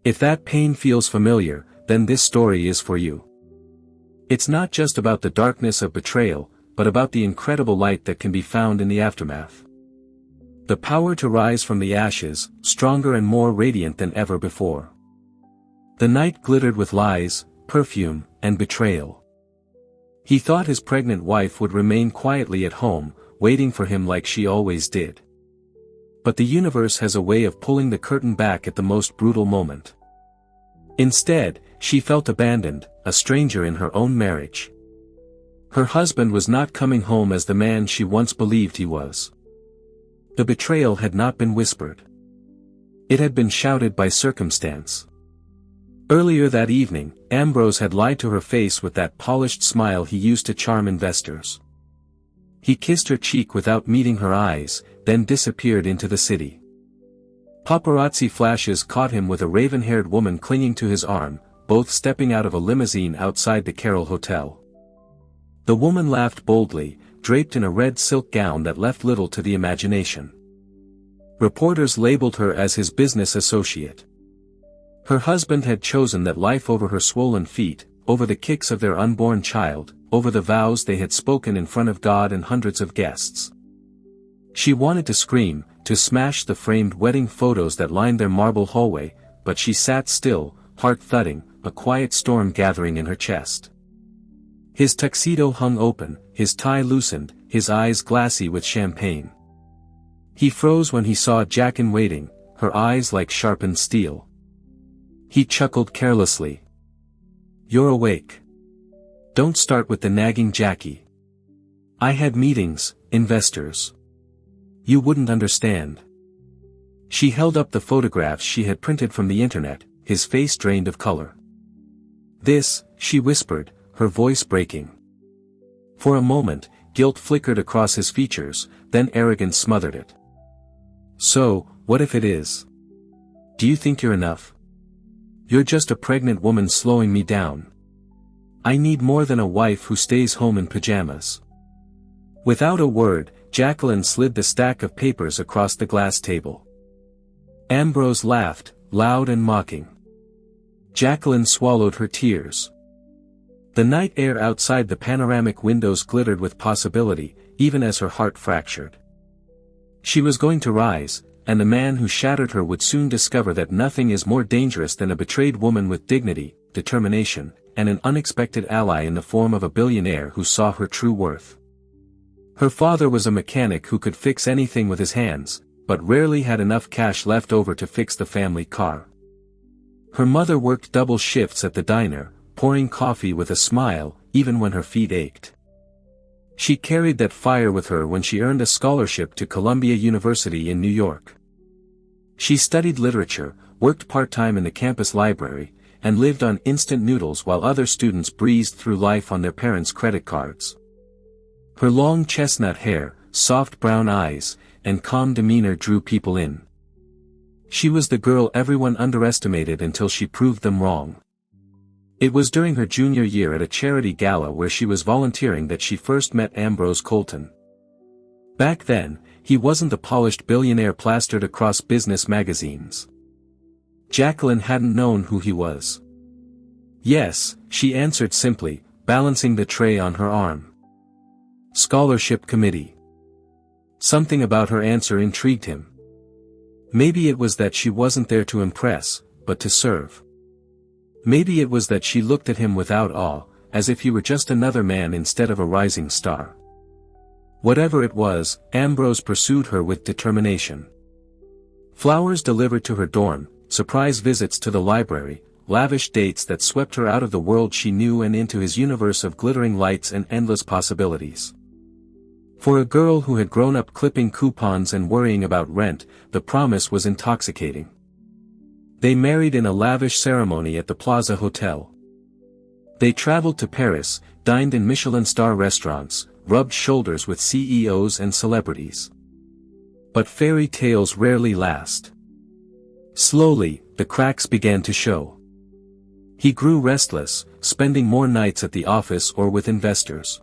If that pain feels familiar, then this story is for you. It's not just about the darkness of betrayal, but about the incredible light that can be found in the aftermath. The power to rise from the ashes, stronger and more radiant than ever before. The night glittered with lies, perfume, and betrayal. He thought his pregnant wife would remain quietly at home, waiting for him like she always did. But the universe has a way of pulling the curtain back at the most brutal moment. Instead, she felt abandoned, a stranger in her own marriage. Her husband was not coming home as the man she once believed he was. The betrayal had not been whispered. It had been shouted by circumstance. Earlier that evening, Ambrose had lied to her face with that polished smile he used to charm investors. He kissed her cheek without meeting her eyes, then disappeared into the city. Paparazzi flashes caught him with a raven-haired woman clinging to his arm, both stepping out of a limousine outside the Carroll Hotel. The woman laughed boldly, draped in a red silk gown that left little to the imagination. Reporters labeled her as his business associate. Her husband had chosen that life over her swollen feet, over the kicks of their unborn child, over the vows they had spoken in front of God and hundreds of guests. She wanted to scream, to smash the framed wedding photos that lined their marble hallway, but she sat still, heart thudding, a quiet storm gathering in her chest. His tuxedo hung open, his tie loosened, his eyes glassy with champagne. He froze when he saw Jacqueline waiting, her eyes like sharpened steel. He chuckled carelessly. "You're awake. Don't start with the nagging Jackie. I had meetings, investors. You wouldn't understand." She held up the photographs she had printed from the internet, his face drained of color. "This," she whispered, her voice breaking. For a moment, guilt flickered across his features, then arrogance smothered it. "So, what if it is? Do you think you're enough? You're just a pregnant woman slowing me down. I need more than a wife who stays home in pajamas." Without a word, Jacqueline slid the stack of papers across the glass table. Ambrose laughed, loud and mocking. Jacqueline swallowed her tears. The night air outside the panoramic windows glittered with possibility, even as her heart fractured. She was going to rise, and the man who shattered her would soon discover that nothing is more dangerous than a betrayed woman with dignity, determination, and an unexpected ally in the form of a billionaire who saw her true worth. Her father was a mechanic who could fix anything with his hands, but rarely had enough cash left over to fix the family car. Her mother worked double shifts at the diner, pouring coffee with a smile, even when her feet ached. She carried that fire with her when she earned a scholarship to Columbia University in New York. She studied literature, worked part-time in the campus library, and lived on instant noodles while other students breezed through life on their parents' credit cards. Her long chestnut hair, soft brown eyes, and calm demeanor drew people in. She was the girl everyone underestimated until she proved them wrong. It was during her junior year at a charity gala where she was volunteering that she first met Ambrose Colton. Back then, he wasn't the polished billionaire plastered across business magazines. Jacqueline hadn't known who he was. "Yes," she answered simply, balancing the tray on her arm. "Scholarship committee." Something about her answer intrigued him. Maybe it was that she wasn't there to impress, but to serve. Maybe it was that she looked at him without awe, as if he were just another man instead of a rising star. Whatever it was, Ambrose pursued her with determination. Flowers delivered to her dorm, surprise visits to the library, lavish dates that swept her out of the world she knew and into his universe of glittering lights and endless possibilities. For a girl who had grown up clipping coupons and worrying about rent, the promise was intoxicating. They married in a lavish ceremony at the Plaza Hotel. They traveled to Paris, dined in Michelin-star restaurants, rubbed shoulders with CEOs and celebrities. But fairy tales rarely last. Slowly, the cracks began to show. He grew restless, spending more nights at the office or with investors.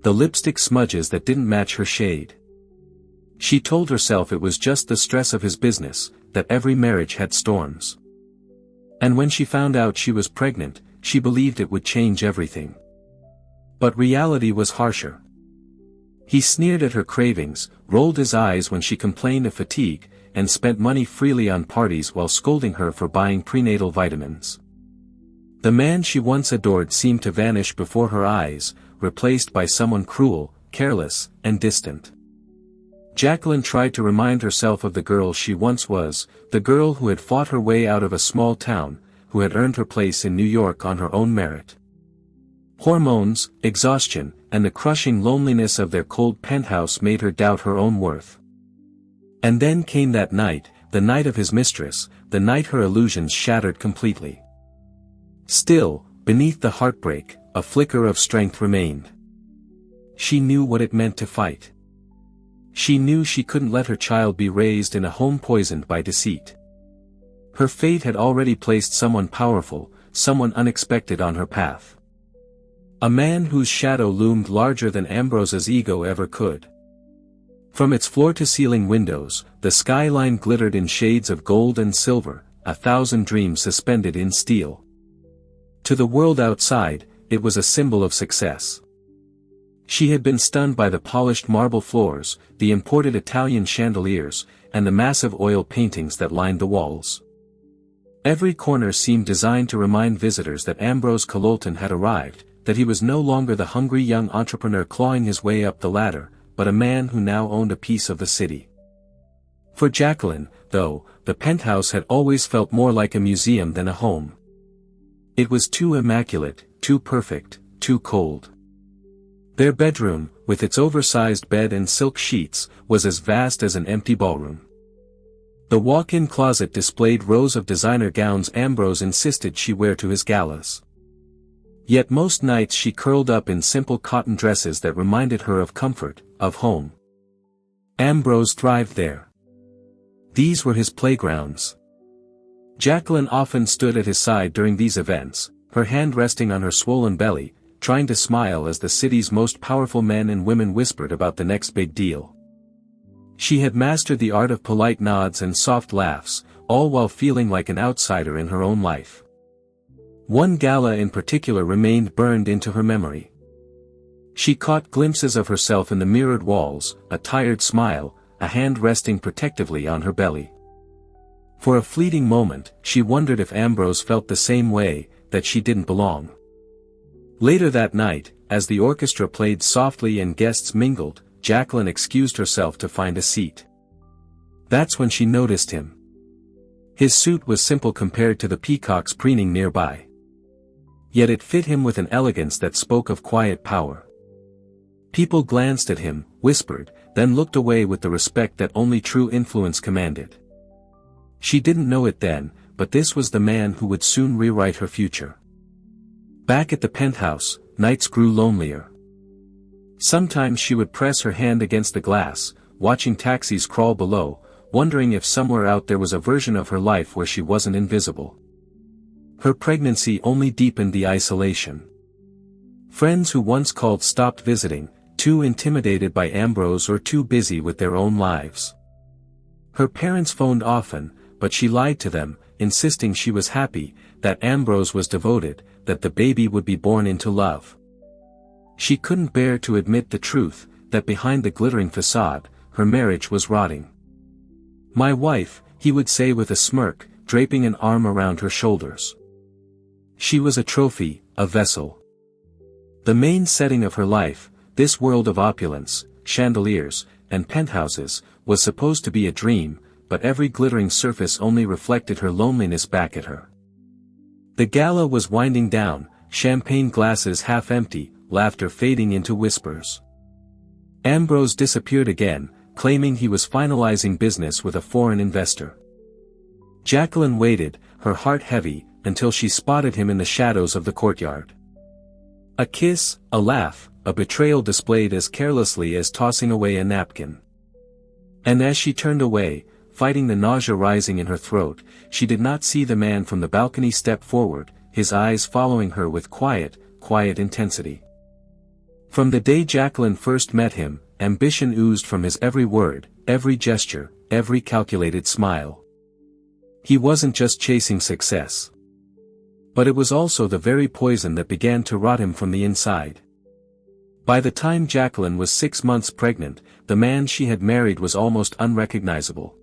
The lipstick smudges that didn't match her shade. She told herself it was just the stress of his business, that every marriage had storms. And when she found out she was pregnant, she believed it would change everything. But reality was harsher. He sneered at her cravings, rolled his eyes when she complained of fatigue, and spent money freely on parties while scolding her for buying prenatal vitamins. The man she once adored seemed to vanish before her eyes, replaced by someone cruel, careless, and distant. Jacqueline tried to remind herself of the girl she once was, the girl who had fought her way out of a small town, who had earned her place in New York on her own merit. Hormones, exhaustion, and the crushing loneliness of their cold penthouse made her doubt her own worth. And then came that night, the night of his mistress, the night her illusions shattered completely. Still, beneath the heartbreak, a flicker of strength remained. She knew what it meant to fight. She knew she couldn't let her child be raised in a home poisoned by deceit. Her fate had already placed someone powerful, someone unexpected on her path. A man whose shadow loomed larger than Ambrose's ego ever could. From its floor-to-ceiling windows, the skyline glittered in shades of gold and silver, 1,000 dreams suspended in steel. To the world outside, it was a symbol of success. She had been stunned by the polished marble floors, the imported Italian chandeliers, and the massive oil paintings that lined the walls. Every corner seemed designed to remind visitors that Ambrose Cololton had arrived, that he was no longer the hungry young entrepreneur clawing his way up the ladder, but a man who now owned a piece of the city. For Jacqueline, though, the penthouse had always felt more like a museum than a home. It was too immaculate, too perfect, too cold. Their bedroom, with its oversized bed and silk sheets, was as vast as an empty ballroom. The walk-in closet displayed rows of designer gowns Ambrose insisted she wear to his galas. Yet most nights she curled up in simple cotton dresses that reminded her of comfort, of home. Ambrose thrived there. These were his playgrounds. Jacqueline often stood at his side during these events, her hand resting on her swollen belly, trying to smile as the city's most powerful men and women whispered about the next big deal. She had mastered the art of polite nods and soft laughs, all while feeling like an outsider in her own life. One gala in particular remained burned into her memory. She caught glimpses of herself in the mirrored walls, a tired smile, a hand resting protectively on her belly. For a fleeting moment, she wondered if Ambrose felt the same way, that she didn't belong. Later that night, as the orchestra played softly and guests mingled, Jacqueline excused herself to find a seat. That's when she noticed him. His suit was simple compared to the peacocks preening nearby. Yet it fit him with an elegance that spoke of quiet power. People glanced at him, whispered, then looked away with the respect that only true influence commanded. She didn't know it then, but this was the man who would soon rewrite her future. Back at the penthouse, nights grew lonelier. Sometimes she would press her hand against the glass, watching taxis crawl below, wondering if somewhere out there was a version of her life where she wasn't invisible. Her pregnancy only deepened the isolation. Friends who once called stopped visiting, too intimidated by Ambrose or too busy with their own lives. Her parents phoned often, but she lied to them, insisting she was happy, that Ambrose was devoted, that the baby would be born into love. She couldn't bear to admit the truth, that behind the glittering facade, her marriage was rotting. "My wife," he would say with a smirk, draping an arm around her shoulders. She was a trophy, a vessel. The main setting of her life, this world of opulence, chandeliers, and penthouses, was supposed to be a dream, but every glittering surface only reflected her loneliness back at her. The gala was winding down, champagne glasses half empty, laughter fading into whispers. Ambrose disappeared again, claiming he was finalizing business with a foreign investor. Jacqueline waited, her heart heavy, until she spotted him in the shadows of the courtyard. A kiss, a laugh, a betrayal displayed as carelessly as tossing away a napkin. And as she turned away, fighting the nausea rising in her throat, she did not see the man from the balcony step forward, his eyes following her with quiet intensity. From the day Jacqueline first met him, ambition oozed from his every word, every gesture, every calculated smile. He wasn't just chasing success. But it was also the very poison that began to rot him from the inside. By the time Jacqueline was 6 months pregnant, the man she had married was almost unrecognizable.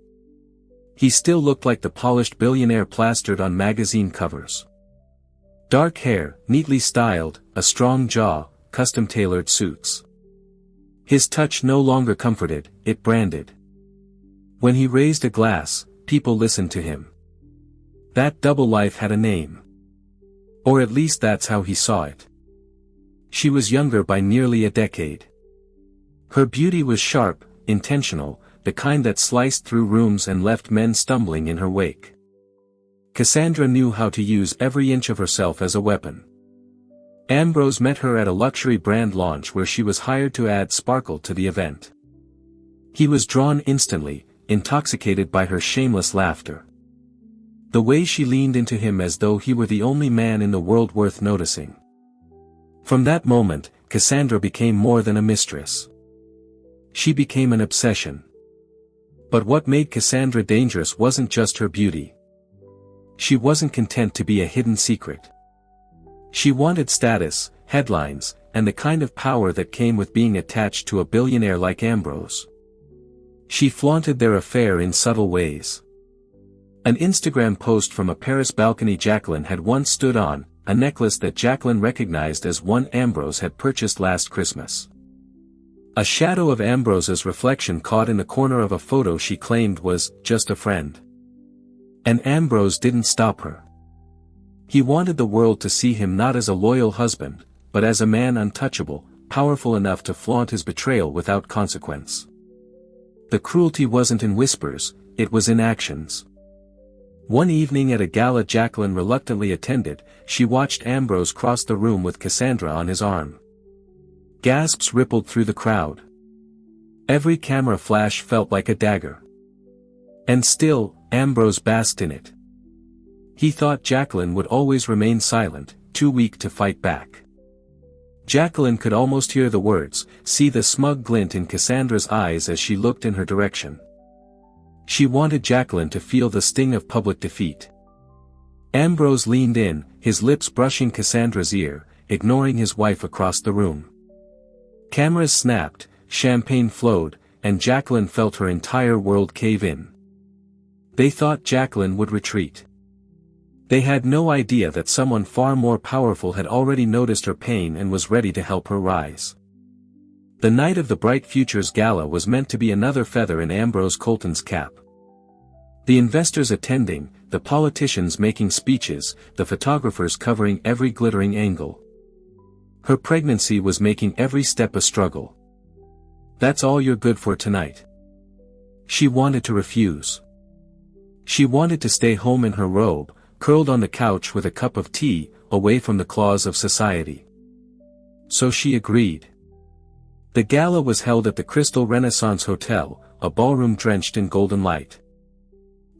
He still looked like the polished billionaire plastered on magazine covers. Dark hair, neatly styled, a strong jaw, custom-tailored suits. His touch no longer comforted, it branded. When he raised a glass, people listened to him. That double life had a name. Or at least that's how he saw it. She was younger by nearly a decade. Her beauty was sharp, intentional, the kind that sliced through rooms and left men stumbling in her wake. Cassandra knew how to use every inch of herself as a weapon. Ambrose met her at a luxury brand launch where she was hired to add sparkle to the event. He was drawn instantly, intoxicated by her shameless laughter. The way she leaned into him as though he were the only man in the world worth noticing. From that moment, Cassandra became more than a mistress. She became an obsession. But what made Cassandra dangerous wasn't just her beauty. She wasn't content to be a hidden secret. She wanted status, headlines, and the kind of power that came with being attached to a billionaire like Ambrose. She flaunted their affair in subtle ways. An Instagram post from a Paris balcony Jacqueline had once stood on, a necklace that Jacqueline recognized as one Ambrose had purchased last Christmas. A shadow of Ambrose's reflection caught in the corner of a photo she claimed was just a friend. And Ambrose didn't stop her. He wanted the world to see him not as a loyal husband, but as a man untouchable, powerful enough to flaunt his betrayal without consequence. The cruelty wasn't in whispers, it was in actions. One evening at a gala Jacqueline reluctantly attended, she watched Ambrose cross the room with Cassandra on his arm. Gasps rippled through the crowd. Every camera flash felt like a dagger. And still, Ambrose basked in it. He thought Jacqueline would always remain silent, too weak to fight back. Jacqueline could almost hear the words, see the smug glint in Cassandra's eyes as she looked in her direction. She wanted Jacqueline to feel the sting of public defeat. Ambrose leaned in, his lips brushing Cassandra's ear, ignoring his wife across the room. Cameras snapped, champagne flowed, and Jacqueline felt her entire world cave in. They thought Jacqueline would retreat. They had no idea that someone far more powerful had already noticed her pain and was ready to help her rise. The night of the Bright Futures Gala was meant to be another feather in Ambrose Colton's cap. The investors attending, the politicians making speeches, the photographers covering every glittering angle. Her pregnancy was making every step a struggle. That's all you're good for tonight. She wanted to refuse. She wanted to stay home in her robe, curled on the couch with a cup of tea, away from the claws of society. So she agreed. The gala was held at the Crystal Renaissance Hotel, a ballroom drenched in golden light.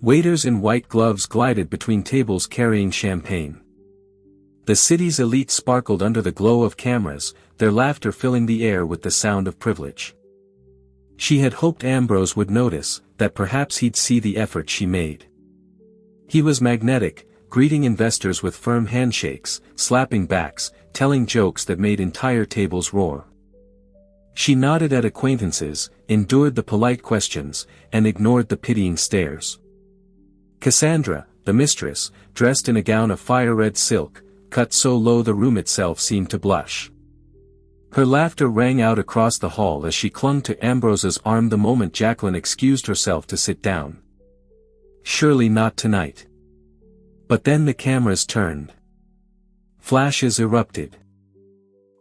Waiters in white gloves glided between tables carrying champagne. The city's elite sparkled under the glow of cameras, their laughter filling the air with the sound of privilege. She had hoped Ambrose would notice, that perhaps he'd see the effort she made. He was magnetic, greeting investors with firm handshakes, slapping backs, telling jokes that made entire tables roar. She nodded at acquaintances, endured the polite questions, and ignored the pitying stares. Cassandra, the mistress, dressed in a gown of fire-red silk, cut so low the room itself seemed to blush. Her laughter rang out across the hall as she clung to Ambrose's arm the moment Jacqueline excused herself to sit down. Surely not tonight. But then the cameras turned. Flashes erupted.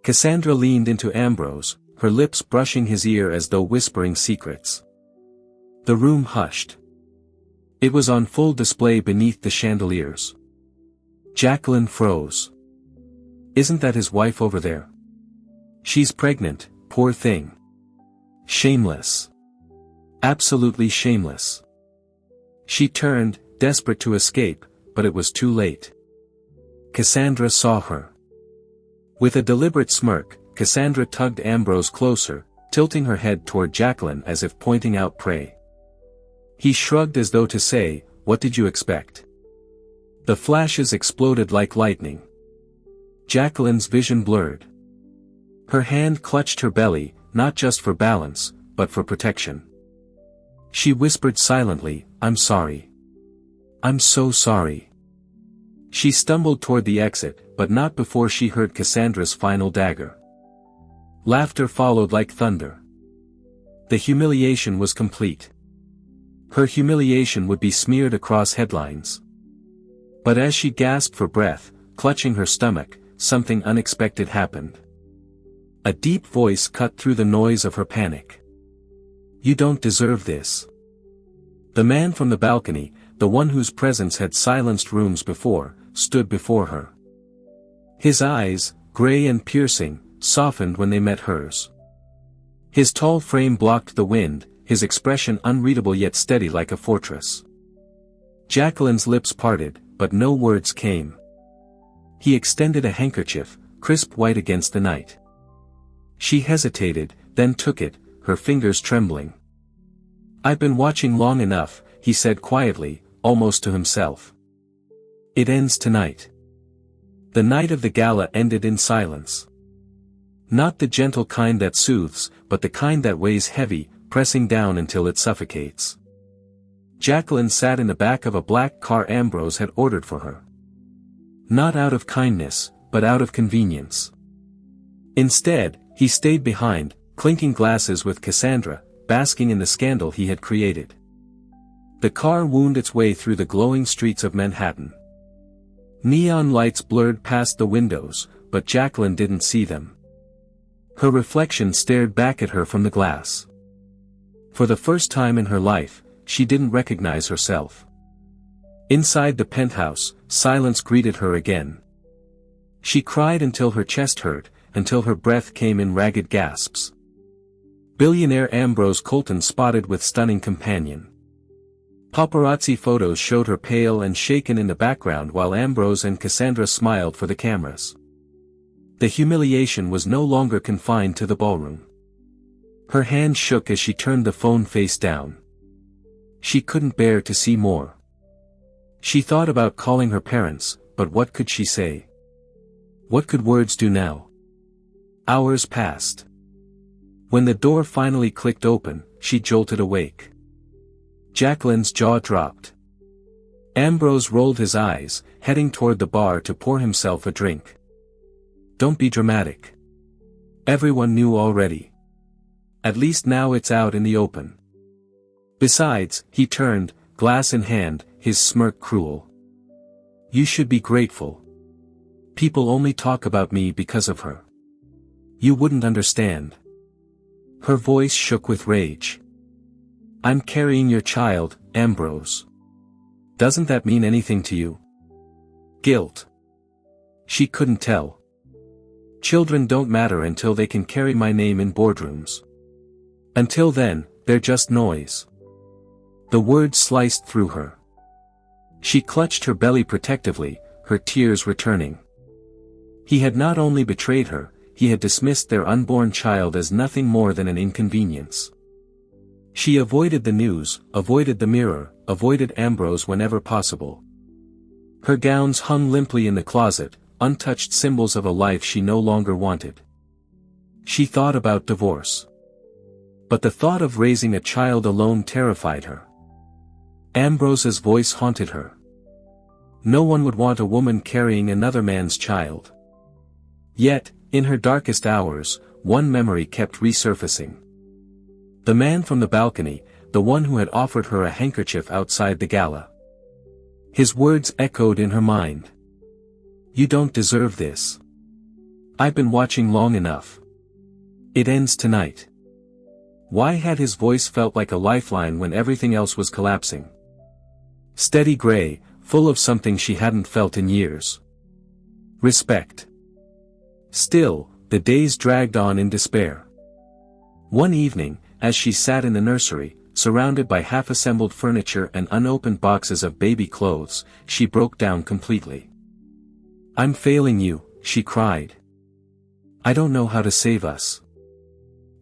Cassandra leaned into Ambrose, her lips brushing his ear as though whispering secrets. The room hushed. It was on full display beneath the chandeliers. Jacqueline froze. Isn't that his wife over there? She's pregnant, poor thing. Shameless. Absolutely shameless. She turned, desperate to escape, but it was too late. Cassandra saw her. With a deliberate smirk, Cassandra tugged Ambrose closer, tilting her head toward Jacqueline as if pointing out prey. He shrugged as though to say, "What did you expect?" The flashes exploded like lightning. Jacqueline's vision blurred. Her hand clutched her belly, not just for balance, but for protection. She whispered silently, "I'm sorry. I'm so sorry." She stumbled toward the exit, but not before she heard Cassandra's final dagger. Laughter followed like thunder. The humiliation was complete. Her humiliation would be smeared across headlines. But as she gasped for breath, clutching her stomach, something unexpected happened. A deep voice cut through the noise of her panic. "You don't deserve this." The man from the balcony, the one whose presence had silenced rooms before, stood before her. His eyes, gray and piercing, softened when they met hers. His tall frame blocked the wind, his expression unreadable yet steady like a fortress. Jacqueline's lips parted, but no words came. He extended a handkerchief, crisp white against the night. She hesitated, then took it, her fingers trembling. "I've been watching long enough," he said quietly, almost to himself. "It ends tonight." The night of the gala ended in silence. Not the gentle kind that soothes, but the kind that weighs heavy, pressing down until it suffocates. Jacqueline sat in the back of a black car Ambrose had ordered for her. Not out of kindness, but out of convenience. Instead, he stayed behind, clinking glasses with Cassandra, basking in the scandal he had created. The car wound its way through the glowing streets of Manhattan. Neon lights blurred past the windows, but Jacqueline didn't see them. Her reflection stared back at her from the glass. For the first time in her life, she didn't recognize herself. Inside the penthouse, silence greeted her again. She cried until her chest hurt, until her breath came in ragged gasps. Billionaire Ambrose Colton spotted with stunning companion. Paparazzi photos showed her pale and shaken in the background while Ambrose and Cassandra smiled for the cameras. The humiliation was no longer confined to the ballroom. Her hand shook as she turned the phone face down. She couldn't bear to see more. She thought about calling her parents, but what could she say? What could words do now? Hours passed. When the door finally clicked open, she jolted awake. Jacqueline's jaw dropped. Ambrose rolled his eyes, heading toward the bar to pour himself a drink. "Don't be dramatic. Everyone knew already. At least now it's out in the open." Besides, he turned, glass in hand, his smirk cruel. "You should be grateful. People only talk about me because of her. You wouldn't understand." Her voice shook with rage. "I'm carrying your child, Ambrose. Doesn't that mean anything to you?" Guilt. She couldn't tell. Children don't matter until they can carry my name in boardrooms. Until then, they're just noise. The words sliced through her. She clutched her belly protectively, her tears returning. He had not only betrayed her, he had dismissed their unborn child as nothing more than an inconvenience. She avoided the news, avoided the mirror, avoided Ambrose whenever possible. Her gowns hung limply in the closet, untouched symbols of a life she no longer wanted. She thought about divorce. But the thought of raising a child alone terrified her. Ambrose's voice haunted her. No one would want a woman carrying another man's child. Yet, in her darkest hours, one memory kept resurfacing. The man from the balcony, the one who had offered her a handkerchief outside the gala. His words echoed in her mind. "You don't deserve this. I've been watching long enough. It ends tonight." Why had his voice felt like a lifeline when everything else was collapsing? Steady gray, full of something she hadn't felt in years. Respect. Still, the days dragged on in despair. One evening, as she sat in the nursery, surrounded by half-assembled furniture and unopened boxes of baby clothes, she broke down completely. "I'm failing you," she cried. "I don't know how to save us."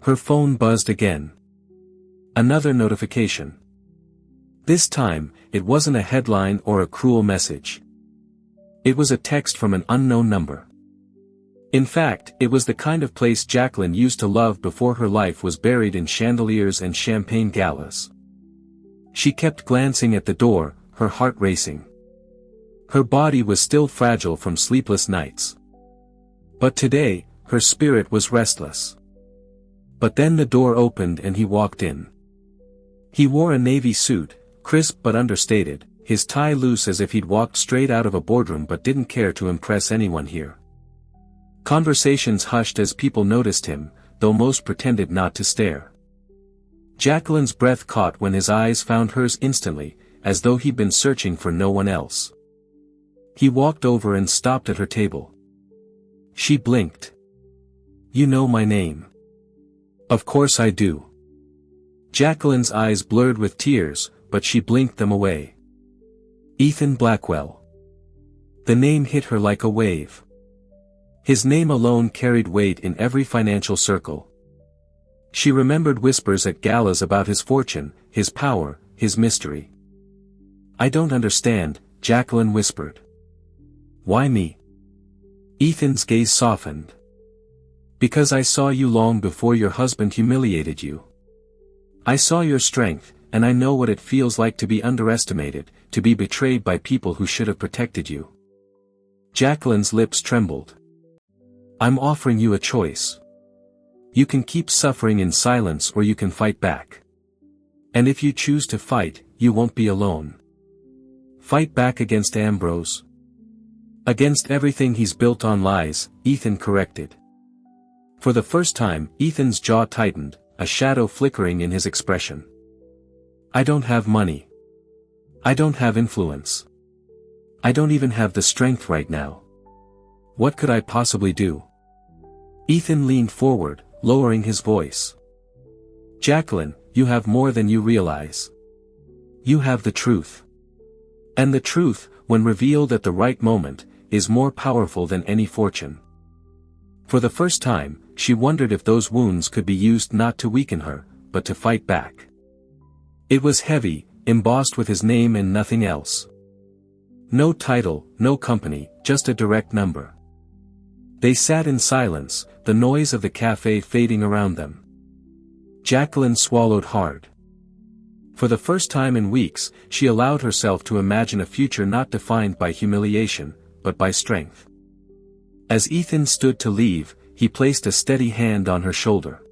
Her phone buzzed again. Another notification. This time, it wasn't a headline or a cruel message. It was a text from an unknown number. In fact, it was the kind of place Jacqueline used to love before her life was buried in chandeliers and champagne galas. She kept glancing at the door, her heart racing. Her body was still fragile from sleepless nights. But today, her spirit was restless. But then the door opened and he walked in. He wore a navy suit, crisp but understated, his tie loose as if he'd walked straight out of a boardroom but didn't care to impress anyone here. Conversations hushed as people noticed him, though most pretended not to stare. Jacqueline's breath caught when his eyes found hers instantly, as though he'd been searching for no one else. He walked over and stopped at her table. She blinked. "You know my name." "Of course I do." Jacqueline's eyes blurred with tears, but she blinked them away. "Ethan Blackwell." The name hit her like a wave. His name alone carried weight in every financial circle. She remembered whispers at galas about his fortune, his power, his mystery. "I don't understand," Jacqueline whispered. "Why me?" Ethan's gaze softened. "Because I saw you long before your husband humiliated you. I saw your strength, and I know what it feels like to be underestimated, to be betrayed by people who should have protected you." Jacqueline's lips trembled. "I'm offering you a choice. You can keep suffering in silence or you can fight back. And if you choose to fight, you won't be alone. Fight back against Ambrose. Against everything he's built on lies," Ethan corrected. For the first time, Ethan's jaw tightened, a shadow flickering in his expression. "I don't have money. I don't have influence. I don't even have the strength right now. What could I possibly do?" Ethan leaned forward, lowering his voice. "Jacqueline, you have more than you realize. You have the truth. And the truth, when revealed at the right moment, is more powerful than any fortune." For the first time, she wondered if those wounds could be used not to weaken her, but to fight back. It was heavy, embossed with his name and nothing else. No title, no company, just a direct number. They sat in silence, the noise of the cafe fading around them. Jacqueline swallowed hard. For the first time in weeks, she allowed herself to imagine a future not defined by humiliation, but by strength. As Ethan stood to leave, he placed a steady hand on her shoulder.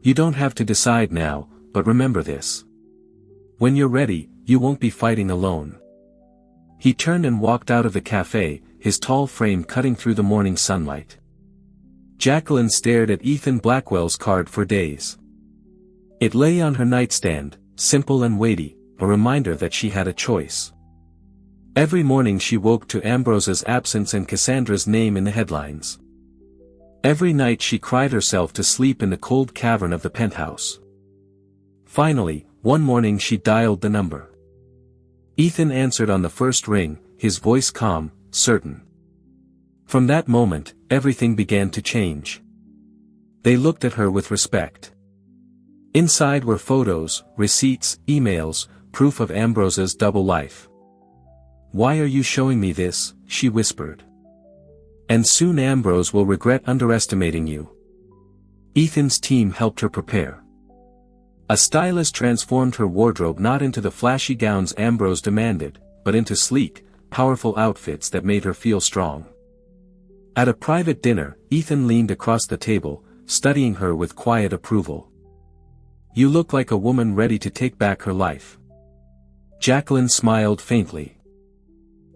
"You don't have to decide now, but remember this. When you're ready, you won't be fighting alone." He turned and walked out of the cafe, his tall frame cutting through the morning sunlight. Jacqueline stared at Ethan Blackwell's card for days. It lay on her nightstand, simple and weighty, a reminder that she had a choice. Every morning she woke to Ambrose's absence and Cassandra's name in the headlines. Every night she cried herself to sleep in the cold cavern of the penthouse. Finally, one morning she dialed the number. Ethan answered on the first ring, his voice calm, certain. From that moment, everything began to change. They looked at her with respect. Inside were photos, receipts, emails, proof of Ambrose's double life. "Why are you showing me this?" she whispered. "And soon Ambrose will regret underestimating you." Ethan's team helped her prepare. A stylist transformed her wardrobe not into the flashy gowns Ambrose demanded, but into sleek, powerful outfits that made her feel strong. At a private dinner, Ethan leaned across the table, studying her with quiet approval. "You look like a woman ready to take back her life." Jacqueline smiled faintly.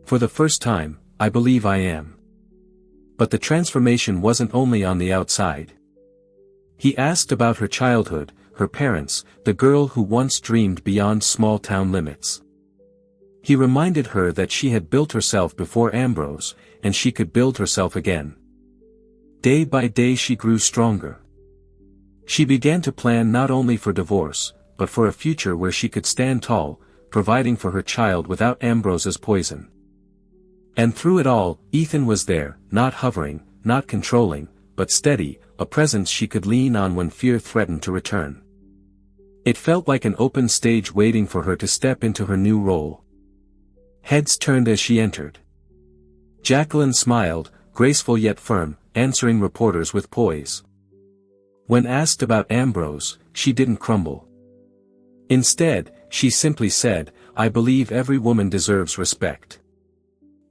"For the first time, I believe I am." But the transformation wasn't only on the outside. He asked about her childhood, her parents, the girl who once dreamed beyond small-town limits. He reminded her that she had built herself before Ambrose, and she could build herself again. Day by day she grew stronger. She began to plan not only for divorce, but for a future where she could stand tall, providing for her child without Ambrose's poison. And through it all, Ethan was there, not hovering, not controlling, but steady, a presence she could lean on when fear threatened to return. It felt like an open stage waiting for her to step into her new role. Heads turned as she entered. Jacqueline smiled, graceful yet firm, answering reporters with poise. When asked about Ambrose, she didn't crumble. Instead, she simply said, "I believe every woman deserves respect.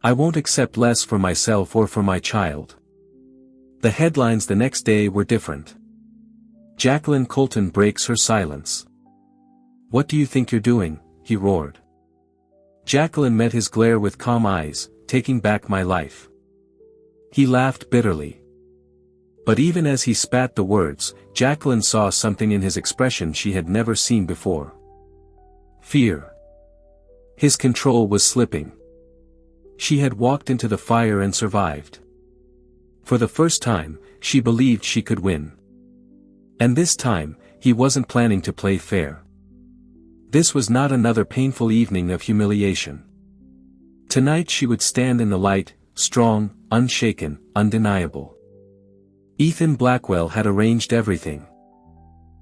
I won't accept less for myself or for my child." The headlines the next day were different. Jacqueline Colton breaks her silence. "What do you think you're doing?" he roared. Jacqueline met his glare with calm eyes, "Taking back my life." He laughed bitterly. But even as he spat the words, Jacqueline saw something in his expression she had never seen before. Fear. His control was slipping. She had walked into the fire and survived. For the first time, she believed she could win. And this time, he wasn't planning to play fair. This was not another painful evening of humiliation. Tonight she would stand in the light, strong, unshaken, undeniable. Ethan Blackwell had arranged everything.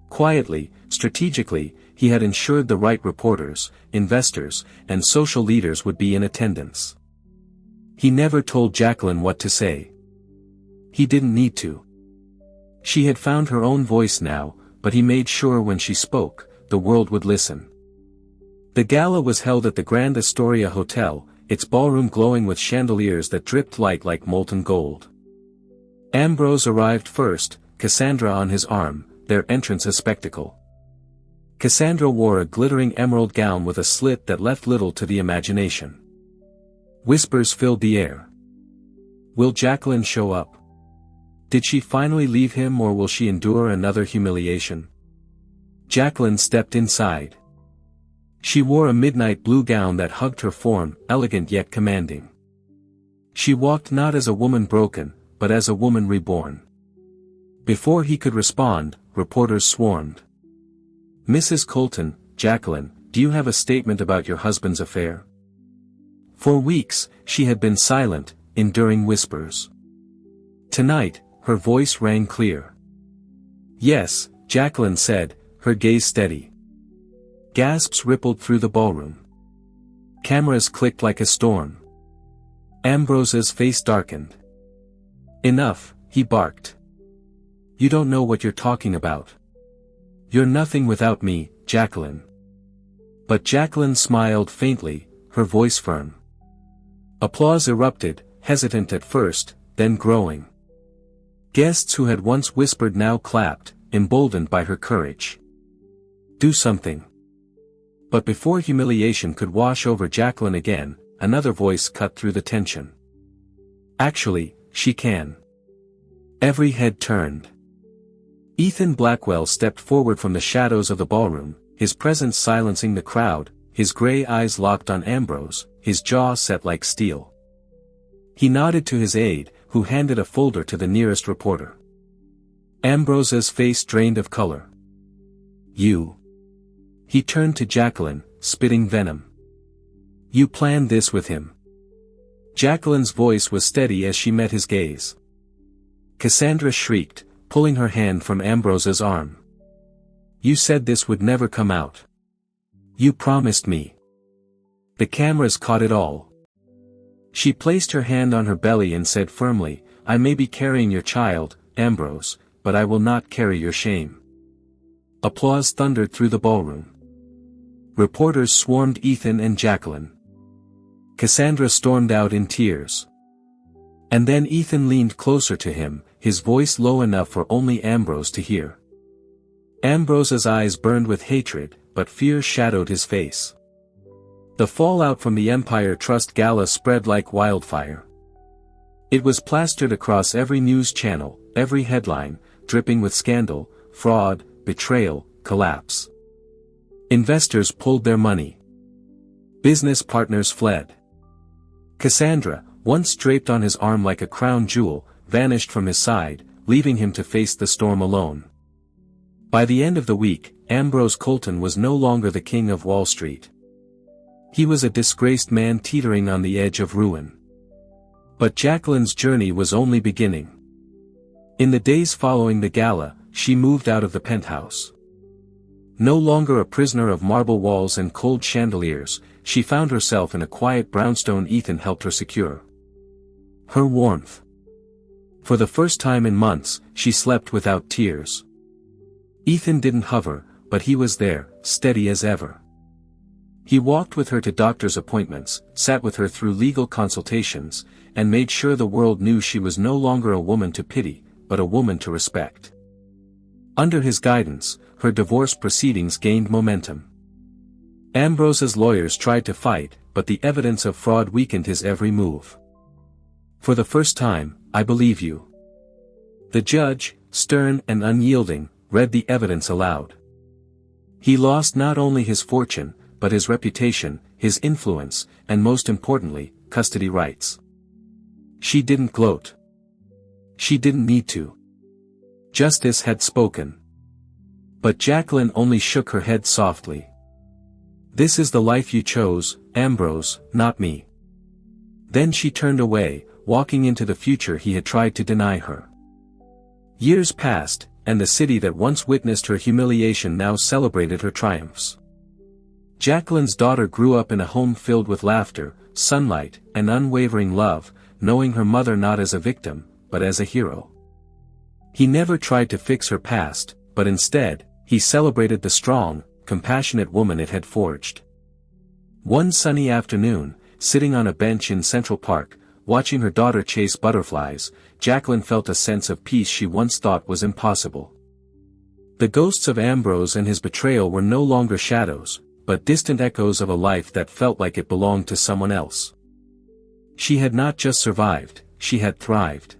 Quietly, strategically, he had ensured the right reporters, investors, and social leaders would be in attendance. He never told Jacqueline what to say. He didn't need to. She had found her own voice now, but he made sure when she spoke, the world would listen. The gala was held at the Grand Astoria Hotel, its ballroom glowing with chandeliers that dripped light like molten gold. Ambrose arrived first, Cassandra on his arm, their entrance a spectacle. Cassandra wore a glittering emerald gown with a slit that left little to the imagination. Whispers filled the air. Will Jacqueline show up? Did she finally leave him, or will she endure another humiliation? Jacqueline stepped inside. She wore a midnight blue gown that hugged her form, elegant yet commanding. She walked not as a woman broken, but as a woman reborn. Before he could respond, reporters swarmed. "Mrs. Colton, Jacqueline, do you have a statement about your husband's affair?" For weeks, she had been silent, enduring whispers. Tonight, her voice rang clear. "Yes," Jacqueline said, her gaze steady. Gasps rippled through the ballroom. Cameras clicked like a storm. Ambrose's face darkened. "Enough," he barked. "You don't know what you're talking about. You're nothing without me, Jacqueline." But Jacqueline smiled faintly, her voice firm. Applause erupted, hesitant at first, then growing. Guests who had once whispered now clapped, emboldened by her courage. "Do something." But before humiliation could wash over Jacqueline again, another voice cut through the tension. "Actually, she can." Every head turned. Ethan Blackwell stepped forward from the shadows of the ballroom, his presence silencing the crowd, his gray eyes locked on Ambrose, his jaw set like steel. He nodded to his aide, who handed a folder to the nearest reporter. Ambrose's face drained of color. "You." He turned to Jacqueline, spitting venom. "You planned this with him." Jacqueline's voice was steady as she met his gaze. Cassandra shrieked, pulling her hand from Ambrose's arm. "You said this would never come out. You promised me." The cameras caught it all. She placed her hand on her belly and said firmly, "I may be carrying your child, Ambrose, but I will not carry your shame." Applause thundered through the ballroom. Reporters swarmed Ethan and Jacqueline. Cassandra stormed out in tears. And then Ethan leaned closer to him, his voice low enough for only Ambrose to hear. Ambrose's eyes burned with hatred, but fear shadowed his face. The fallout from the Empire Trust Gala spread like wildfire. It was plastered across every news channel, every headline, dripping with scandal, fraud, betrayal, collapse. Investors pulled their money. Business partners fled. Cassandra, once draped on his arm like a crown jewel, vanished from his side, leaving him to face the storm alone. By the end of the week, Ambrose Colton was no longer the king of Wall Street. He was a disgraced man teetering on the edge of ruin. But Jacqueline's journey was only beginning. In the days following the gala, she moved out of the penthouse. No longer a prisoner of marble walls and cold chandeliers, she found herself in a quiet brownstone Ethan helped her secure. Her warmth. For the first time in months, she slept without tears. Ethan didn't hover, but he was there, steady as ever. He walked with her to doctor's appointments, sat with her through legal consultations, and made sure the world knew she was no longer a woman to pity, but a woman to respect. Under his guidance, her divorce proceedings gained momentum. Ambrose's lawyers tried to fight, but the evidence of fraud weakened his every move. For the first time, I believe you. The judge, stern and unyielding, read the evidence aloud. He lost not only his fortune, but his reputation, his influence, and most importantly, custody rights. She didn't gloat. She didn't need to. Justice had spoken. But Jacqueline only shook her head softly. This is the life you chose, Ambrose, not me. Then she turned away, walking into the future he had tried to deny her. Years passed, and the city that once witnessed her humiliation now celebrated her triumphs. Jacqueline's daughter grew up in a home filled with laughter, sunlight, and unwavering love, knowing her mother not as a victim, but as a hero. He never tried to fix her past, but instead, he celebrated the strong, compassionate woman it had forged. One sunny afternoon, sitting on a bench in Central Park, watching her daughter chase butterflies, Jacqueline felt a sense of peace she once thought was impossible. The ghosts of Ambrose and his betrayal were no longer shadows, but distant echoes of a life that felt like it belonged to someone else. She had not just survived, she had thrived.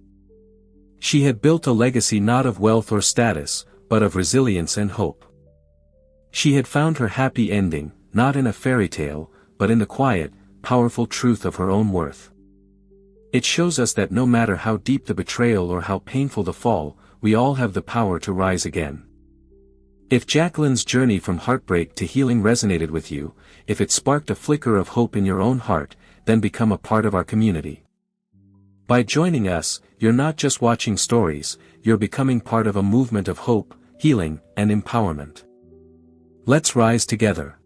She had built a legacy not of wealth or status, but of resilience and hope. She had found her happy ending, not in a fairy tale, but in the quiet, powerful truth of her own worth. It shows us that no matter how deep the betrayal or how painful the fall, we all have the power to rise again. If Jacqueline's journey from heartbreak to healing resonated with you, if it sparked a flicker of hope in your own heart, then become a part of our community. By joining us, you're not just watching stories, you're becoming part of a movement of hope, healing, and empowerment. Let's rise together.